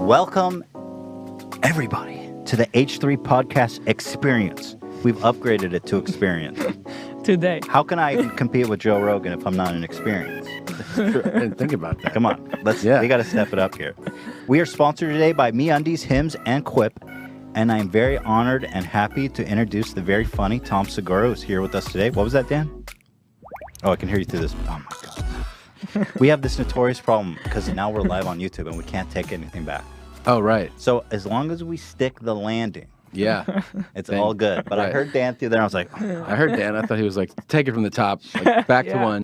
Welcome, everybody, to the H3 Podcast Experience. We've upgraded it to Experience. Today. How can I compete with Joe Rogan if I'm not an Experience? I didn't think about that. Come on, we got to step it up here. We are sponsored today by MeUndies, Hims, and Quip, and I'm very honored and happy to introduce the very funny Tom Segura, who's here with us today. What was that, Dan? Oh, I can hear you through this. Oh, my God. We have this notorious problem because now we're live on YouTube and we can't take anything back. Oh, right. So as long as we stick the landing, yeah, it's all good. But right. I heard Dan through there. I was like, I heard Dan. I thought he was like, take it from the top, like, back to one.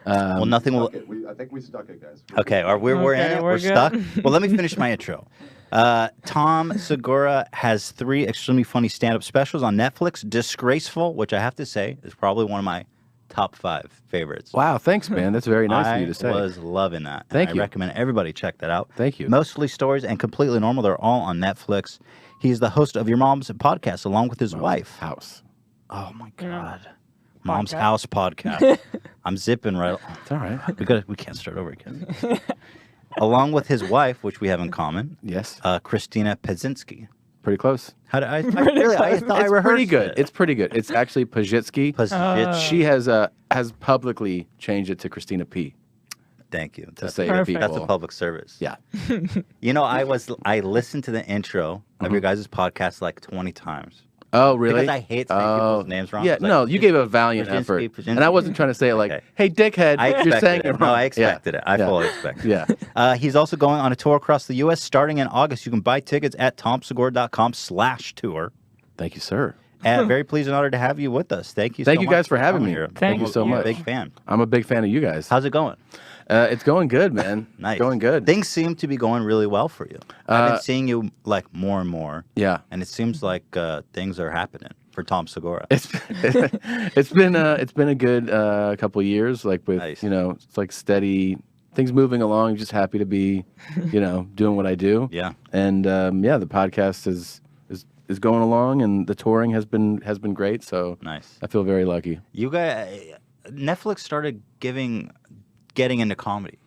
Well, nothing will. I think we stuck it, guys. Okay, we're in it. We're stuck. Well, let me finish my intro. Tom Segura has 3 extremely funny stand-up specials on Netflix. Disgraceful, which I have to say is probably one of my top 5 favorites. Wow, thanks, man. That's very nice of you to say. I was loving that. Thank you. I recommend everybody check that out. Thank you. Mostly Stories and Completely Normal. They're all on Netflix. He's the host of Your Mom's podcast along with his wife. House. Oh, my God. Mom's House podcast. I'm zipping right. It's all right. We can't start over again. Along with his wife, which we have in common. Yes. Christina Pazynski. Pretty close. How did I thought I rehearsed pretty good. it. It's pretty good. It's actually Pazynski. She has publicly changed it to Christina P. Thank you. To say to people. That's a public service. Yeah. You know, I listened to the intro of your guys' podcast like 20 times. Oh, really? Because I hate saying people's names wrong. Yeah, no, you gave a valiant effort. And I wasn't trying to say it like, hey, dickhead, you're saying it wrong. No, I expected it. I fully expected it. Yeah. He's also going on a tour across the U.S. starting in August. You can buy tickets at tomsegura.com/tour. Thank you, sir. And very pleased and honored to have you with us. Thank you so much. Thank you guys for having me here. Thank you so much. Big fan. I'm a big fan of you guys. How's it going? It's going good, man. Nice. Going good. Things seem to be going really well for you. I've been seeing you like more and more. Yeah. And it seems like things are happening for Tom Segura. It's been a good couple of years, like with it's like steady things moving along. Just happy to be, doing what I do. Yeah. And the podcast is going along, and the touring has been great. So nice. I feel very lucky. You guys, Netflix started getting into comedy.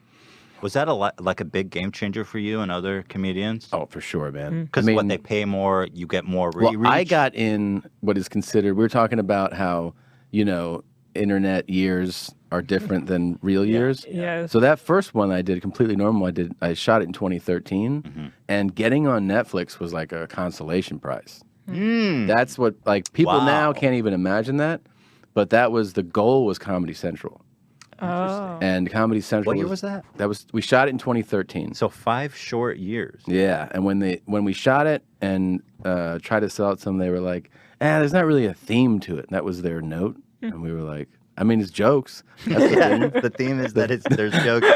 Was that like a big game changer for you and other comedians? Oh, for sure, man. Because what they pay more, you get more reach. Well, I got in what is considered. We were talking about how internet years are different than real years. Yeah. So that first one I did, Completely Normal, I shot it in 2013, and getting on Netflix was like a consolation prize. That's what people now can't even imagine that, but that was the goal, was Comedy Central. Oh. And Comedy Central. What year was that? We shot it in 2013. So 5 short years. Yeah, and when we shot it and tried to sell it to them, they were like, there's not really a theme to it. And that was their note, and we were like, I mean, it's jokes. That's the theme. The theme is that there's jokes.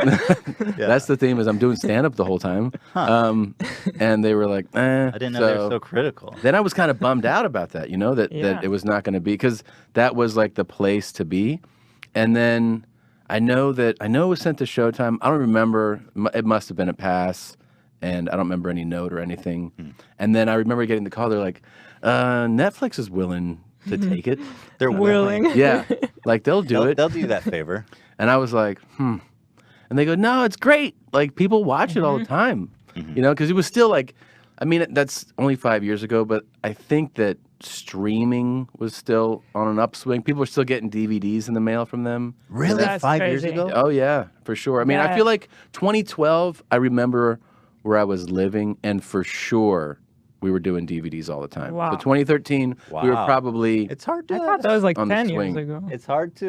That's the theme, is I'm doing stand-up the whole time. And they were like, I didn't know they were so critical. Then I was kind of bummed out about that, that it was not going to be, because that was like the place to be. And then I know it was sent to Showtime. I don't remember. It must have been a pass, and I don't remember any note or anything. And then I remember getting the call. They're like, Netflix is willing to take it. They're willing. Yeah, like they'll do it. They'll do that favor. And I was like, And they go, no, it's great. Like, people watch it all the time. Because it was still like, I mean, that's only 5 years ago, but I think that streaming was still on an upswing. People were still getting DVDs in the mail from them. Really? That's 5 crazy. years ago? Oh, yeah, for sure. I mean, I feel like 2012, I remember where I was living, and for sure we were doing DVDs all the time. Wow. But 2013, we were probably... It's hard to... I thought that was like on the 10 years swing. ago. It's hard to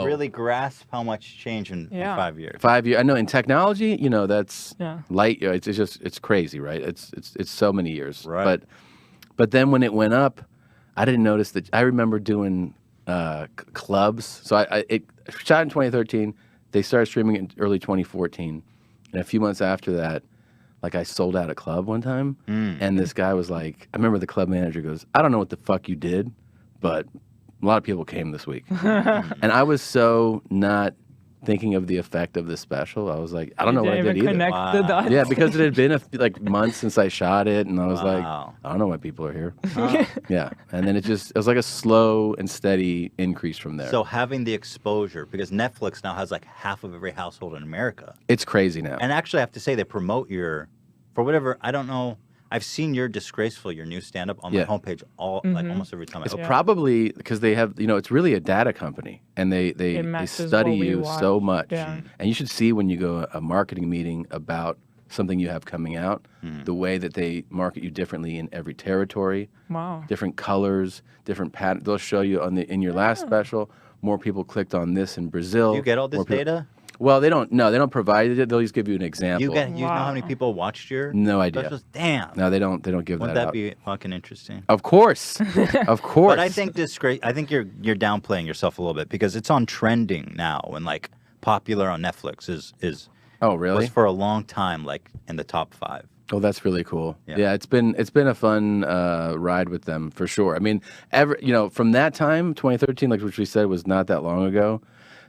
really grasp how much changed in 5 years. 5 years. I know in technology, that's light. It's crazy, right? It's so many years. Right. But then when it went up, I didn't notice that. I remember doing clubs. So it shot in 2013. They started streaming it in early 2014. And a few months after that, I sold out a club one time. And this guy was like, I remember the club manager goes, I don't know what the fuck you did, but a lot of people came this week. And I was so not thinking of the effect of this special. I was like, I don't know what I did either. The dots. Yeah, because it had been months since I shot it, and I was like, I don't know why people are here. Yeah, and then it was like a slow and steady increase from there. So having the exposure, because Netflix now has like half of every household in America. It's crazy now. And actually, I have to say, they promote your for whatever, I don't know. I've seen your Disgraceful, your new stand-up on my homepage like almost every time I open it. Probably because they have, it's really a data company, and they matches study what we you watch. so much. Yeah. And you should see when you go a marketing meeting about something you have coming out, the way that they market you differently in every territory. Wow. Different colors, different patterns. They'll show you in your last special, more people clicked on this in Brazil. Do you get all this data? Well, they don't. No, they don't provide it. They'll just give you an example. You know how many people watched your No idea. specials? Damn. No, they don't give Wouldn't that that out. be fucking interesting? Of course, of course. But I think I think you're downplaying yourself a little bit because it's on trending now and like popular on Netflix is. Oh, really? Was for a long time like in the top 5. Oh, that's really cool. Yeah. Yeah, it's been a fun ride with them for sure. I mean, from that time, 2013, like which we said was not that long ago,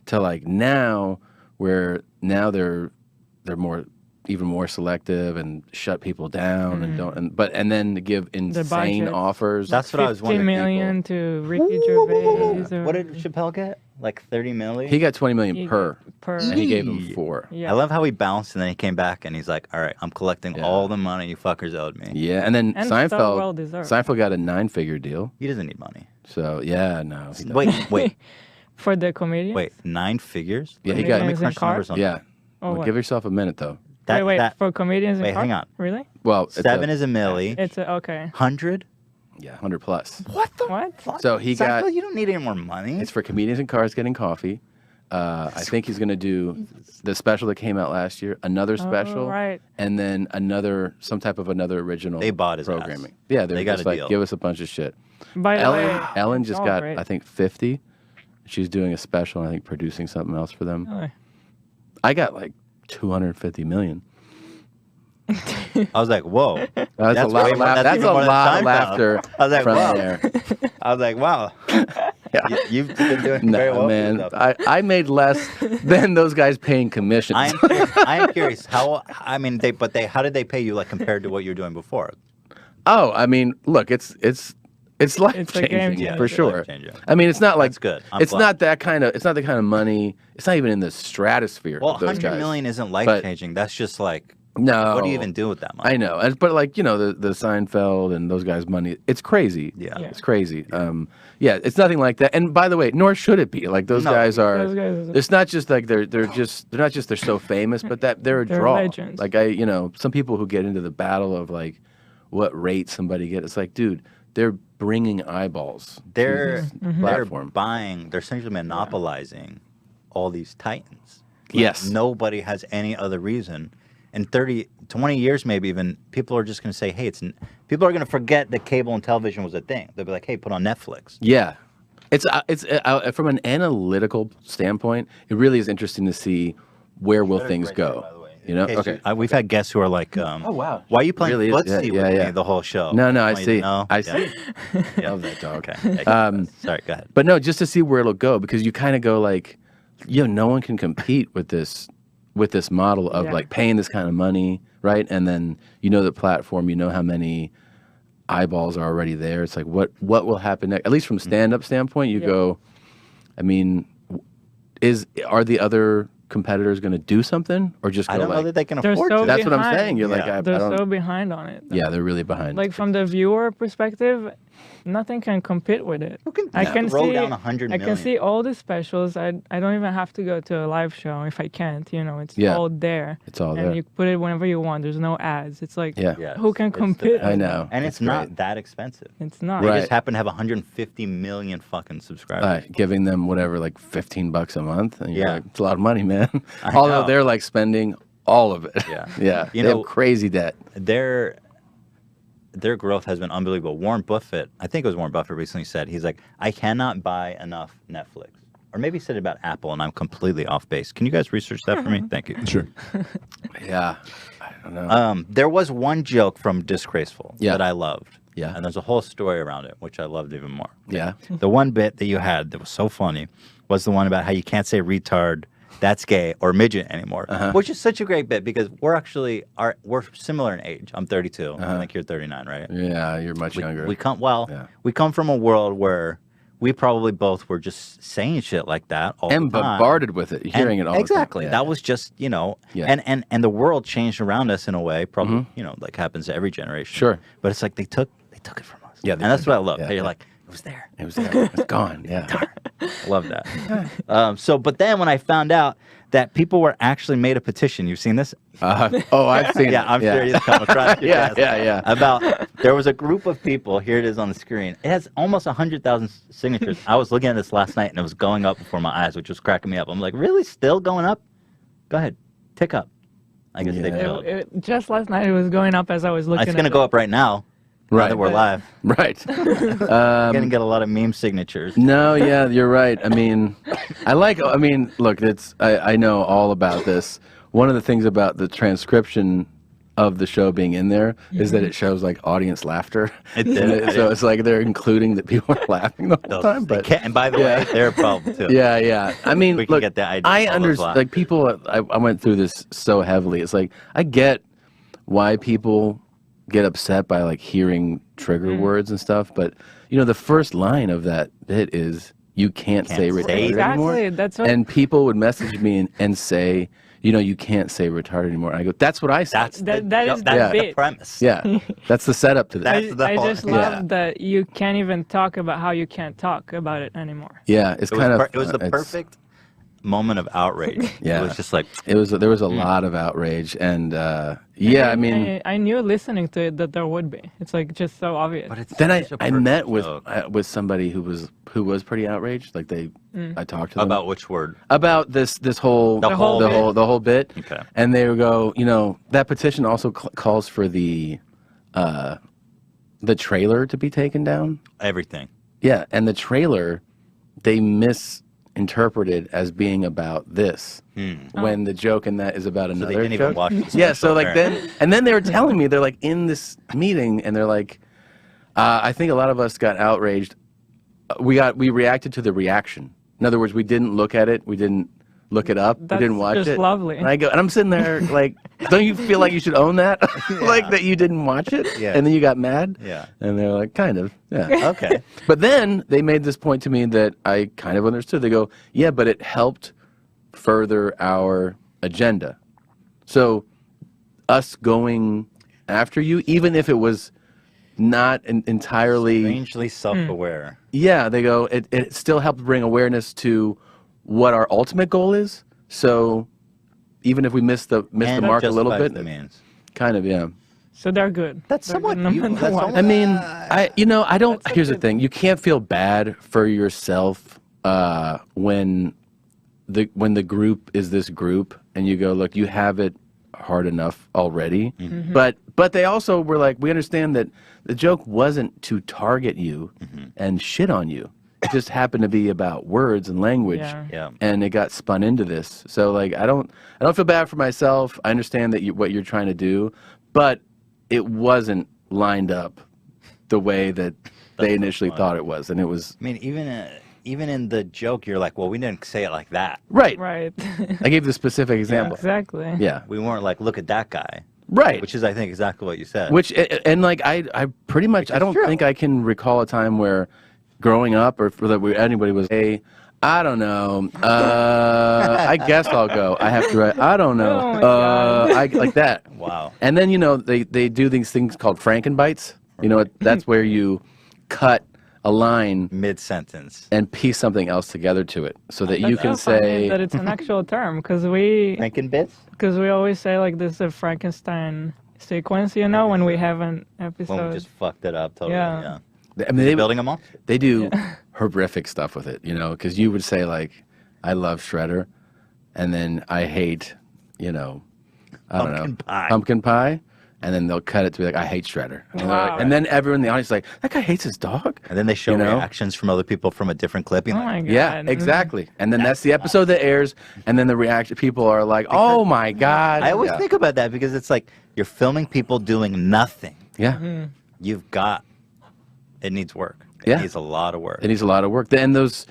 to like now, where now they're even more selective and shut people down and then to give insane budget. offers. That's what I was 50 wondering. million to Ricky Gervais. What did Chappelle get? Like 30 million? He got 20 million per, per. and he gave him 4. Yeah. I love how he bounced and then he came back and he's like, all right, I'm collecting all the money you fuckers owed me. Yeah, and then And so well deserved. Seinfeld got a 9-figure deal. He doesn't need money. So yeah, no. he doesn't. Wait. For the comedian? Wait, 9 figures? Yeah, he Comedians got. Let me in crunch the car? numbers on Yeah. that. Oh, Well, what? give yourself a minute though. Wait, for comedians in Wait, car? hang on. Really? Well, it's 7 is a milli. It's okay. 100? Yeah, 100 plus. What the What? fuck? So he got. Seinfeld, you don't need any more money. It's for comedians in cars getting coffee. I think he's gonna do the special that came out last year, another special, right. and then some type of another original. They bought his programming. ass. Yeah, They they're got just a like deal. give us a bunch of shit. By the way, Ellen it's just all got great. I think 50. She's doing a special, I think producing something else for them. Really? I got like 250 million. I was like, whoa. That's a lot. way Of more- that's even a more than lot of Seinfeld. laughter I was like, from wow. there. I was like, wow. Yeah. You've been doing very well No, for man, yourself. I made less than those guys paying commissions. I am curious how. I mean, how did they pay you like compared to what you were doing before? Oh, I mean, look, it's life It's a game changing changer. for It's sure. life-changing. I mean, it's not like That's good. I'm it's glad. not that kind of. It's not the kind of money. It's not even in the stratosphere Well, of those 100 guys. million isn't life changing. That's just like, No. what do you even do with that money? I know, but like the Seinfeld and those guys' money, it's crazy. Yeah. It's crazy. Yeah, it's nothing like that. And by the way, nor should it be. Like those No. guys are. Those guys- It's not just like they're so famous, but that they're a They're draw. legends. Like some people who get into the battle of like what rate somebody gets. It's like, dude, they're bringing eyeballs. They're to this they're platform. buying. They're essentially monopolizing all these titans. Like, Yes. Nobody has any other reason. In 30, 20 years, maybe even, people are just going to say, hey, people are going to forget that cable and television was a thing. They'll be like, hey, put on Netflix. Yeah, it's from an analytical standpoint, it really is interesting to see where will things go. You know? Okay. We've had guests who are like, Oh, wow. why are you playing Really is- footsie yeah, with yeah. me the whole show? No, I Want you to see. know? I Yeah. see. Yeah. Love that dog. Okay. Sorry, go ahead. But no, just to see where it'll go, because you kind of go like, no one can compete with this model of Yeah. like paying this kind of money, right? And then the platform, how many eyeballs are already there. It's like what will happen next? At least from a stand-up standpoint, you go, I mean, are the other competitors going to do something or just go I don't know like, that they can They're afford so to. that's what I'm behind. saying. You're like, Yeah. I They're don't. so behind on it. Yeah, they're really behind. Like from the viewer perspective, nothing can compete with it. Who can I can throw see down 100 I million? can see all the specials. I don't even have to go to a live show if I can't. It's Yeah. all there. It's all and there. you put it whenever you want. There's no ads. It's like Yeah. Yeah, who can it's the compete? best. I with know. And It's it's not great. that expensive. that? It's not. They Right. just happen to have 150 million fucking subscribers. Giving them whatever, like $15 a month. And you're Yeah. like, it's a lot of money, man. I Although know. they're like spending all of it. Yeah. Yeah. You They know- have crazy debt. Their growth has been unbelievable. Warren Buffett, I think it was Warren Buffett recently said, he's like, I cannot buy enough Netflix. Or maybe he said it about Apple, and I'm completely off base. Can you guys research that for me? Thank you. Sure. Yeah. I don't know. There was one joke from Disgraceful Yeah. that I loved. Yeah. And there's a whole story around it, which I loved even more. Yeah. The one bit that you had that was so funny was the one about how you can't say retard, that's gay, or midget anymore, which is such a great bit because we're similar in age. I'm 32. I think you're 39, right? Yeah. You're much younger. We come from a world where we probably both were just saying shit like that all and the time. bombarded with it, hearing it all exactly. the time. That was just, Yeah. and the world changed around us in a way, probably, like happens to every generation. Sure. But it's like they took it from us. Yeah, and that's what I love. Yeah, How you're yeah. like, it was there. It was there. It's gone. Yeah. I love that. But then when I found out that people were actually made a petition, you've seen this? I've seen it. Yeah, I'm sure you've come across your desk. Yeah. There was a group of people, here it is on the screen. It has almost 100,000 signatures. I was looking at this last night, and it was going up before my eyes, which was cracking me up. I'm like, really? Still going up? Go ahead. Tick up. I guess they filled. Just last night, it was going up as I was looking It's going to go up right now. Right. Now that we're live. Right. You're going to get a lot of meme signatures. No, yeah, you're right. I mean, look, I know all about this. One of the things about the transcription of the show being in there is that it shows like audience laughter. It did. So it's like they're including that people are laughing the whole time. But and by the way, they're a problem too. yeah. I mean, We can look, get the idea I of all those understand. laughs. Like people, I went through this so heavily. It's like I get why people get upset by like hearing trigger words and stuff, but the first line of that bit is you can't say retarded anymore. Exactly. That's what. And people would message me and say, you can't say retarded anymore. And I go, that's what I said. That is the bit. premise. Yeah, that's the setup to that. That's I whole- just love that you can't even talk about how you can't talk about it anymore. Yeah, it's kind of. It was the perfect moment of outrage. Yeah. It was just like, There was a lot of outrage, and I mean, I knew listening to it that there would be. It's like just so obvious. but it's then such a I perfect met with joke. somebody who was pretty outraged. Like I talked to them About which word? about this whole The whole bit. the whole bit. Okay. And they would go, that petition also calls for the trailer to be taken down. Everything. Yeah, and the trailer they misinterpreted as being about this when the joke in that is about So another they didn't joke. even watch the Yeah, special, so like apparently. and then they were telling me, they're like in this meeting, and they're like, I think a lot of us got outraged. We reacted to the reaction. In other words, we didn't look at it. We didn't look it up. That's we didn't watch just it. lovely. And I'm sitting there like, don't you feel like you should own that? Like that you didn't watch it? Yeah. And then you got mad? Yeah. And they're like, kind of. Yeah. Okay. But then they made this point to me that I kind of understood. They go, yeah, but it helped further our agenda. So us going after you, even if it was not entirely... Strangely self-aware. Yeah, they go, it still helped bring awareness to what our ultimate goal is. So even if we miss the And mark a little justifies bit, the means. kind of, yeah. So they're good. That's They're somewhat good no you- matter that's what. almost- I mean, I don't. That's Here's the okay. thing: you can't feel bad for yourself when the group is this group, and you go, look, you have it hard enough already. Mm-hmm. But they also were like, we understand that the joke wasn't to target you and shit on you. It just happened to be about words and language, Yeah. and it got spun into this. So like, I don't feel bad for myself. I understand that what you're trying to do, but it wasn't lined up the way that they initially thought it was, and it was I mean, even in the joke, you're like, well, we didn't say it like that. right. Right. I gave the specific example. Exactly. Yeah, We weren't like, look at that guy. right. Which is, I think, exactly what you said. Which and like I pretty much I don't think I can recall a time where growing up or that anybody was I don't know. I guess I'll go. I have to write. I don't know. Oh my God. I like that. Wow. And then they do these things called Frankenbites. That's where you cut a line Mid-sentence. and piece something else together to it, so that you That's can so funny say that it's an actual term because we Frankenbits? always say like this is a Frankenstein sequence, when we have an episode. When we just fucked it up totally. Yeah. Yeah. I mean, they Building them up? They do horrific stuff with it, because you would say like, I love Shredder, and then I hate, I don't Pumpkin know, pie. pumpkin pie, and then they'll cut it to be like, I hate Shredder, and, they're Wow. like, and then everyone in the audience is like, that guy hates his dog. And then they show You know? reactions from other people from a different clip. Oh Like, my God. Yeah, exactly. And then that's the episode that airs, and then the reaction people are like, oh my God. I always Yeah. think about that because it's like you're filming people doing nothing. Yeah. You've got, it needs work. It Yeah. needs a lot of work. It needs a lot of work. And there's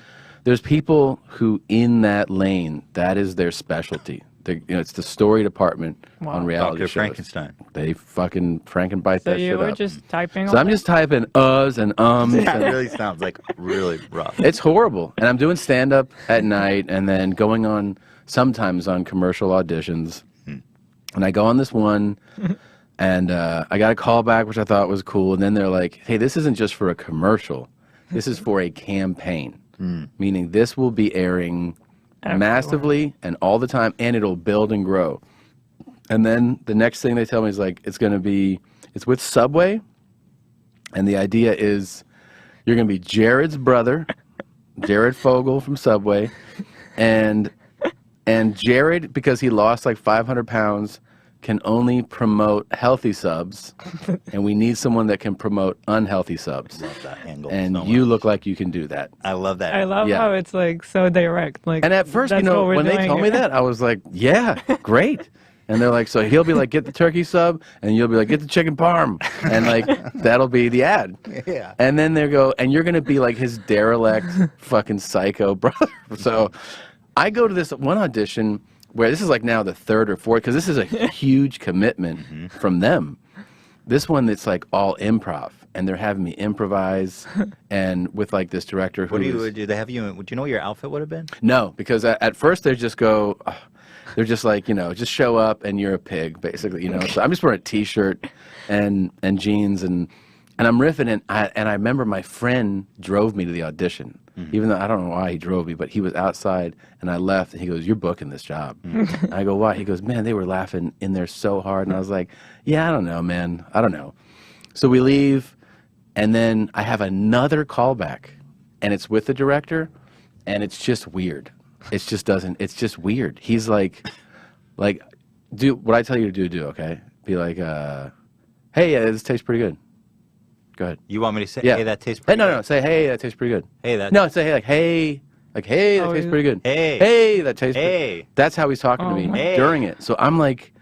people who in that lane, that is their specialty. It's the story department Wow. on reality Dr. shows. Frankenstein. They fucking Frankenbite So that you shit were up. just typing. So all I'm that? just typing uhs and ums. That and really sounds like really rough. it's horrible. And I'm doing stand up at night and then going on sometimes on commercial auditions. And I go on this one and I got a call back, which I thought was cool. And then they're like, hey, this isn't just for a commercial. This is for a campaign, meaning this will be airing massively and all the time, and it'll build and grow. And then the next thing they tell me is like, it's with Subway. And the idea is you're going to be Jared's brother, Jared Fogle from Subway. And Jared, because he lost like 500 pounds, can only promote healthy subs. And we need someone that can promote unhealthy subs. Love that angle And so you much. look like you can do that. I love that. I love Yeah. how it's like so direct. Like, And at first, that's what we're when they doing told me here. that, I was like, yeah, great. And they're like, so he'll be like, get the turkey sub, and you'll be like, get the chicken parm. And like, that'll be the ad. Yeah. And then they go, and you're going to be like his derelict fucking psycho brother. So I go to this one audition where this is like now the third or fourth, because this is a huge commitment from them. This one that's like all improv, and they're having me improvise, and with like this director who Do they have you? Do you know what your outfit would have been? No, because at first they just go, they're just like, just show up and you're a pig, basically, So I'm just wearing a T-shirt and jeans, and I'm riffing, and I remember my friend drove me to the audition, even though I don't know why he drove me, but he was outside, and I left, and he goes, "You're booking this job." I go, "Why?" He goes, "Man, they were laughing in there so hard," and I was like, "Yeah, I don't know, man, I don't know." So we leave, and then I have another callback, and it's with the director, and it's just weird. It's just weird. He's like, do what I tell you to do, okay? Be like, hey, this tastes pretty good. Go ahead. You want me to say, Yeah. hey, that tastes Hey, pretty no, good? no, say, hey, that tastes pretty good. Hey, that. No, say, hey, hey, that Oh, tastes yeah. pretty good. Hey. That tastes Hey. pretty. That's how he's talking to Oh, me my- during it. So I'm like,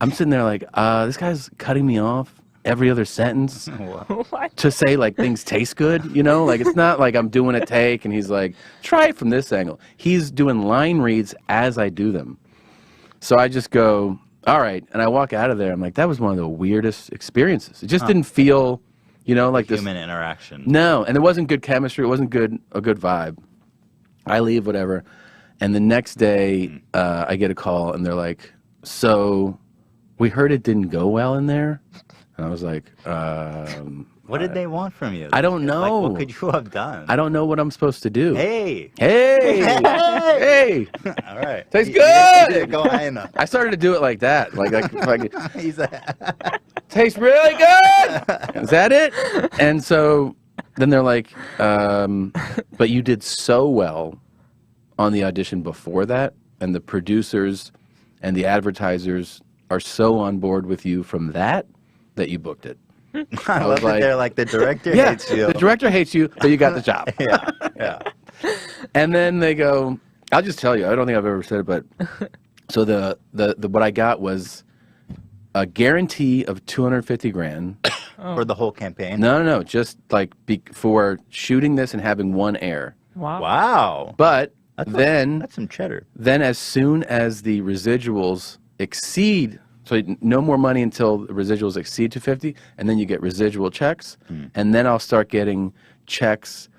I'm sitting there like, this guy's cutting me off every other sentence What? to say like things taste good, Like it's not like I'm doing a take and he's like, try it from this angle. He's doing line reads as I do them. So I just go, all right, and I walk out of there. I'm like, that was one of the weirdest experiences. It just didn't feel, like this Human interaction. No, and there wasn't good chemistry. It wasn't a good vibe. I leave, whatever, and the next day I get a call and they're like, so we heard it didn't go well in there. And I was like, What did they want from you? I don't Like, know. what could you have done? I don't know what I'm supposed to do. Hey. Hey, hey, All right. Tastes You have to good. Go high enough. I started to do it like that, like He's a, tastes really good. Is that it? And so then they're like, but you did so well on the audition before that, and the producers and the advertisers are so on board with you from that you booked it. I was love that like- they're like, the director Yeah, hates you. the director hates you, but you got the job. Yeah, yeah. And then they go, I'll just tell you, I don't think I've ever said it, but so the what I got was a guarantee of 250 grand. For the whole campaign? No, just like for shooting this and having one air. Wow. Wow. But That's some cheddar. then as soon as the residuals exceed, so no more money until the residuals exceed 250, and then you get residual checks, and then I'll start getting checks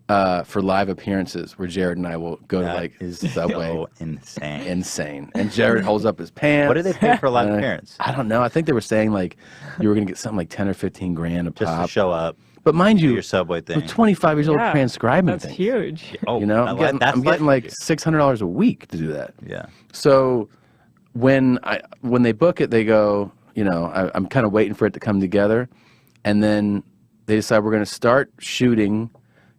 for live appearances where Jared and I will go to That like is Subway. so insane. Insane. And Jared holds up his pants. What do they pay for live And appearance? I don't know. I think they were saying like you were going to get something like 10 or 15 grand a Just to pop. show up, But mind do you, your Subway thing. I'm 25 years old Yeah, transcribing That's things. huge. Oh, You know, I I'm like- getting that's like life $600 a week to do that. Yeah. So when they book it, they go, I'm kind of waiting for it to come together, and then they decide we're going to start shooting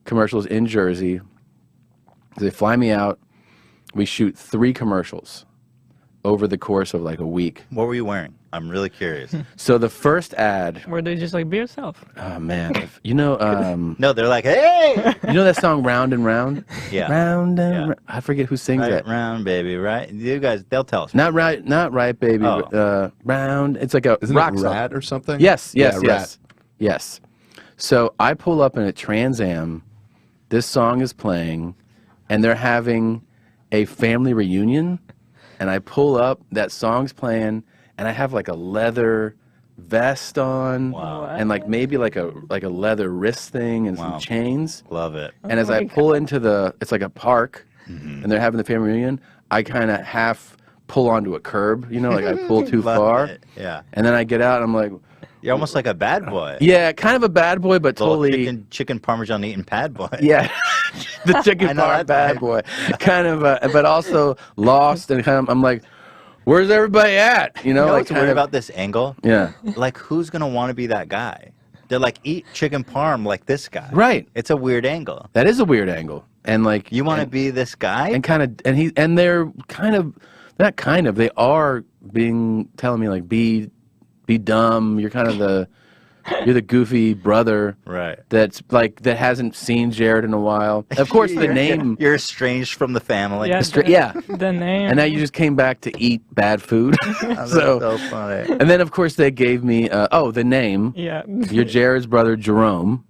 commercials in Jersey. They fly me out. We shoot 3 commercials over the course of like a week. What were you wearing? I'm really curious. So the first ad, Where they just like be yourself. oh man, No, they're like, hey! you know that song "Round and Round"? Yeah. Round and Yeah. Round. I forget who sings Right that. round, baby, right? You guys, they'll tell us. Not right, baby. Oh. Round. It's like a Isn't rock it song. Rat or something? Yes, Yeah, yes. So I pull up in a Trans Am. This song is playing, and they're having a family reunion. and I pull up, that song's playing, and I have like a leather vest on, and like maybe like a leather wrist thing and some chains. Love it. And as I pull into it's like a park, and they're having the family reunion, I kind of half pull onto a curb, you know, like I pull too far. It. Yeah. And then I get out, and I'm like, you're almost like a bad boy. yeah, kind of a bad boy, but totally chicken parmesan eating bad boy. Yeah, the chicken parm bad boy, kind of, but also lost and kind of. I'm like, where's everybody at? You know, like what's weird about this angle? Yeah, like who's gonna want to be that guy? They're like, eat chicken parm like this guy. Right. It's a weird angle. That is a weird angle, and like you want to be this guy, and kind of, and they're kind of, not kind of, they are telling me like be dumb. You're kind of you're the goofy brother, right? That's like that hasn't seen Jared in a while. Of course, the name you're estranged from the family. Yeah, the name. And now you just came back to eat bad food. so funny. And then of course they gave me the name. Yeah, you're Jared's brother Jerome.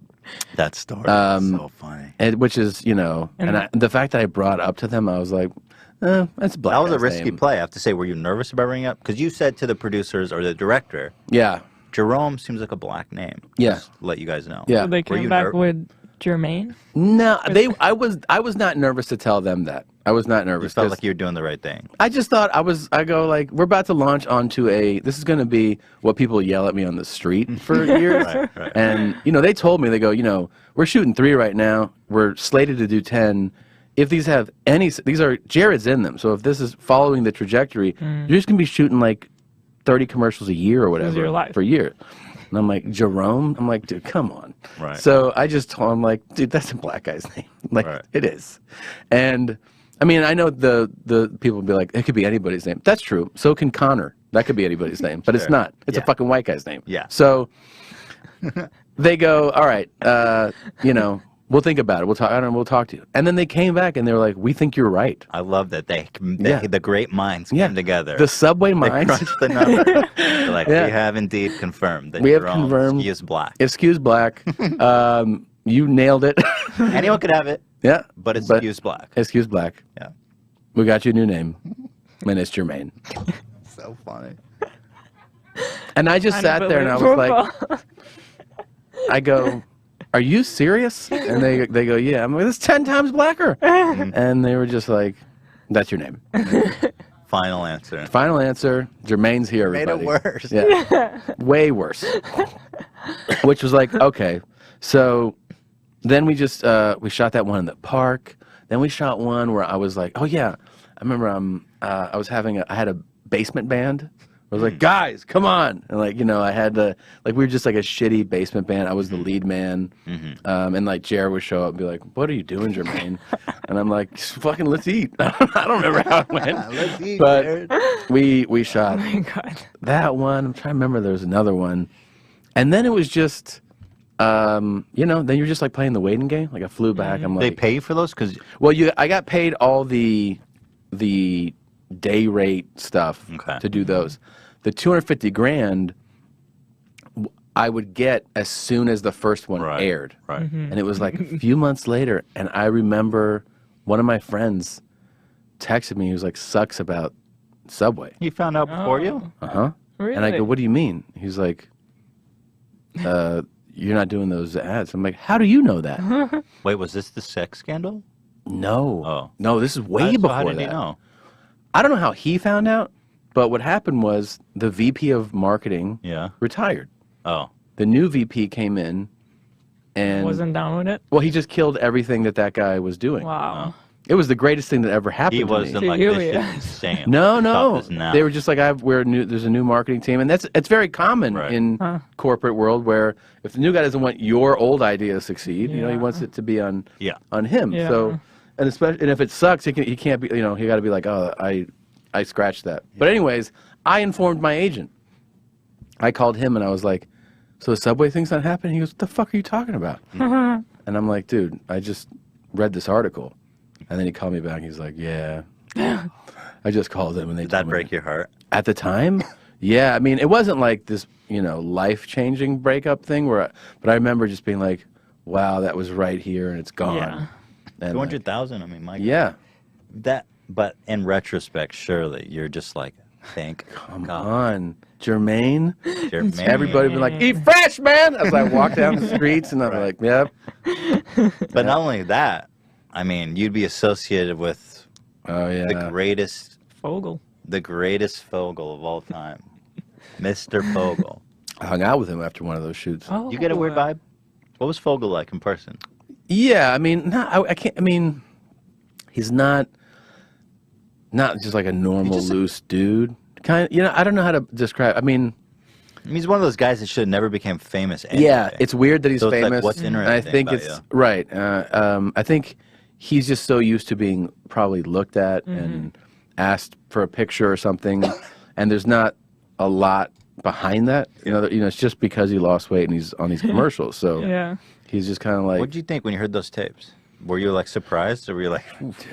That story is so funny. Which is the fact that I brought up to them, I was like, that's black. That was a risky play. I have to say, were you nervous about bringing it up? Because you said to the producers or the director, yeah, Jerome seems like a black name. Yeah. Just let you guys know. Yeah. So they came back with Jermaine? No, I was not nervous to tell them that. I was not nervous. You felt like you were doing the right thing. I just thought I go like, we're about to launch onto this is going to be what people yell at me on the street for years. Right. And, they told me, they go, we're shooting 3 right now. We're slated to do 10. If these have these are Jared's in them. So if this is following the trajectory, you're just going to be shooting like 30 commercials a year or whatever your life. for a year. And I'm like, Jerome? I'm like, dude, come on. Right. So I just told him, like, dude, that's a black guy's name. Like, It is. And, I mean, I know the people will be like, it could be anybody's name. That's true. So can Connor. That could be anybody's name. But it's not. It's a fucking white guy's name. Yeah. So they go, all right, we'll think about it. We'll talk to you. And then they came back and they were like, we think you're right. I love that the great minds came together. The subway minds. They crunched the number. They're like, we have indeed confirmed that we have Jerome confirmed. is black. Excuse black. You nailed it. Anyone could have it. Yeah. But it's excuse black. Excuse black. Yeah. We got you a new name. And it's Jermaine. So funny. And I just sat there and I was like, I go, are you serious? And they go, yeah. I'm like, that's 10 times blacker. And they were just like, that's your name. Final answer. Final answer. Jermaine's here, everybody. Made it worse. Yeah. Way worse. Which was like, okay. So then we just, we shot that one in the park. Then we shot one where I was like, oh yeah. I remember I had a basement band. I was like, guys, come on. And like, I had we were just like a shitty basement band. I was the lead man. And like Jared would show up and be like, what are you doing, Jermaine? And I'm like, fucking let's eat. I don't remember how it went. Let's eat, but Jared. we shot Oh my God. that one. I'm trying to remember there was another one. And then it was just, then you're just like playing the waiting game. Like I flew back. I'm like, They pay you for those? I got paid all the day rate stuff to do those. The $250,000 I would get as soon as the first one aired. Right. And it was like a few months later, and I remember one of my friends texted me. He was like, sucks about Subway. He found out before you? Uh-huh. Really? And I go, what do you mean? He's like, you're not doing those ads. I'm like, how do you know that? Wait, was this the sex scandal? No. Oh. No, this is way before how did that. he know? I don't know how he found out, but what happened was the VP of marketing retired. Oh. The new VP came in and Wasn't down with it? well, he just killed everything that guy was doing. Wow. It was the greatest thing that ever happened He to me. wasn't like, you, this shit yeah. is insane. No, Stop no. this now. They were just like, there's a new marketing team, and it's very common in corporate world where if the new guy doesn't want your old idea to succeed, he wants it to be on him. Yeah. So, and if it sucks, he can't be, he got to be like, oh, I scratched that. But anyways, I informed my agent. I called him and I was like, so the Subway thing's not happening? He goes, what the fuck are you talking about? And I'm like, dude, I just read this article. And then he called me back and he's like, yeah. I just called him and they Did that told me break your heart? At the time? Yeah, I mean, it wasn't like this, life-changing breakup thing but I remember just being like, wow, that was right here and it's gone. Yeah. And 200,000, I mean, my God. yeah. That But in retrospect, surely you're just like, thank Come God. on, Jermaine. Jermaine. Everybody been like, eat fresh, man. As I walk down the streets, and I'm Right. like, yep. But not only that, I mean, you'd be associated with Oh yeah. the greatest Fogel. Fogel of all time, Mr. Fogel. I hung out with him after one of those shoots. Oh, You get a weird vibe? What was Fogel like in person? Yeah, I mean, I can't. I mean, he's not just like a normal just- loose dude. Kind of, you know, I don't know how to describe. I mean, He's one of those guys that should have never became famous anyway. yeah, it's weird that he's So it's like, famous. what's and I interesting think about it's you? right. I think he's just so used to being probably looked at and asked for a picture or something, and there's not a lot behind that. You know, it's just because he lost weight and he's on these commercials. So Yeah. he's just kind of like. What did you think when you heard those tapes? Were you like surprised, or were you like,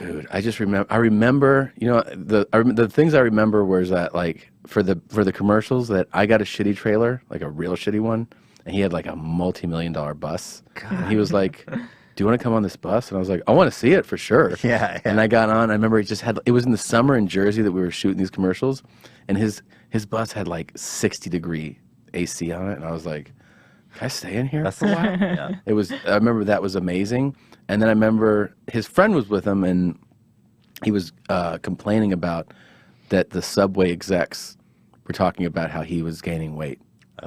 Dude, I just remember. I remember, you know, the things I remember was that like for the commercials that I got a shitty trailer, like a real shitty one, and he had like a multi-million-dollar bus. And he was like, "Do you want to come on this bus?" And I was like, "I want to see it for sure." Yeah. And I got on. I remember he just had. It was in the summer in Jersey that we were shooting these commercials, and his bus had like 60-degree AC on it, and I was like, "Can I stay in here That's for a while?" yeah. It was. I remember that was amazing. And then I remember his friend was with him, and he was complaining about that the Subway execs were talking about how he was gaining weight. They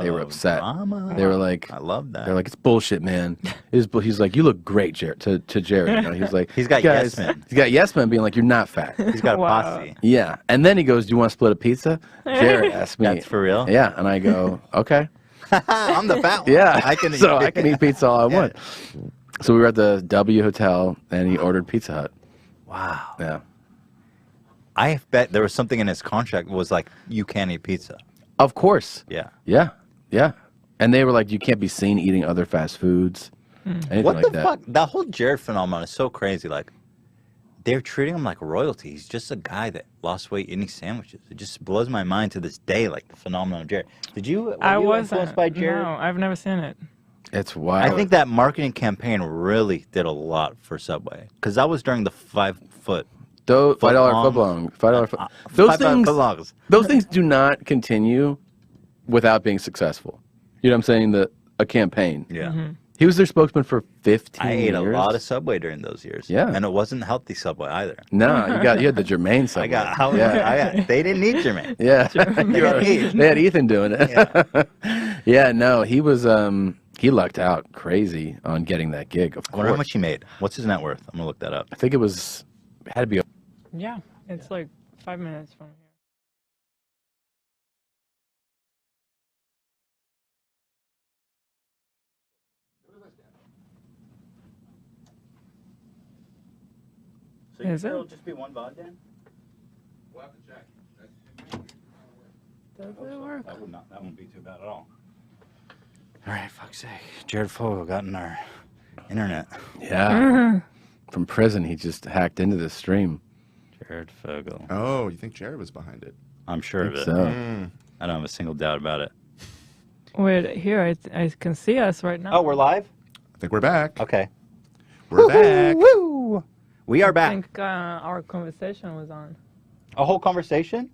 were upset. Drama. They were like, I love that. they're like, it's bullshit, man. He's like, you look great, Jared. To Jared, you know? He's like, He's got guys, yes men. He's got yes men being like, you're not fat. He's got a Wow. posse. Yeah. And then he goes, do you want to split a pizza? Jared asked me. That's for real? Yeah. And I go, okay. I'm the fat one. Yeah. I can so I can eat pizza all I Yeah. want. So we were at the W Hotel, and he ordered Pizza Hut. Wow. Yeah. I bet there was something in his contract that was like, you can't eat pizza. Of course. Yeah. Yeah. Yeah. And they were like, you can't be seen eating other fast foods. Anything What like the that. fuck? That whole Jared phenomenon is so crazy. Like, they're treating him like royalty. He's just a guy that lost weight eating sandwiches. It just blows my mind to this day, like the phenomenon of Jared. Were I you wasn't. influenced by Jared? No, I've never seen it. It's wild. I think that marketing campaign really did a lot for Subway. Because that was during the 5 foot. Those $5 Footlongs. footlong. $5 foot. Those 5 things. footlongs. Those things do not continue without being successful. You know what I'm saying? A campaign. Yeah. He was their spokesman for 15 I years. ate a lot of Subway during those years. Yeah. And it wasn't healthy Subway either. No, you had the Jermaine Subway. They didn't need Jermaine. Yeah. Heath. They had Ethan doing it. Yeah, no, he was he lucked out crazy on getting that gig, of I wonder how course. much he made. What's his net worth? I'm going to look that up. I think it had to be Yeah, it's like 5 minutes from here. So Is it? it'll just be one VOD then? We'll have to check. Does it work? That won't be too bad at all. All right, fuck's sake. Jared Fogle got in our internet. Yeah. From prison, he just hacked into this stream. Jared Fogle. Oh, you think Jared was behind it? I'm sure of it. So, I don't have a single doubt about it. Wait, here, I can see us right now. Oh, we're live? I think we're back. Okay. We're back. Woo! We are I back. think our conversation was on. A whole conversation?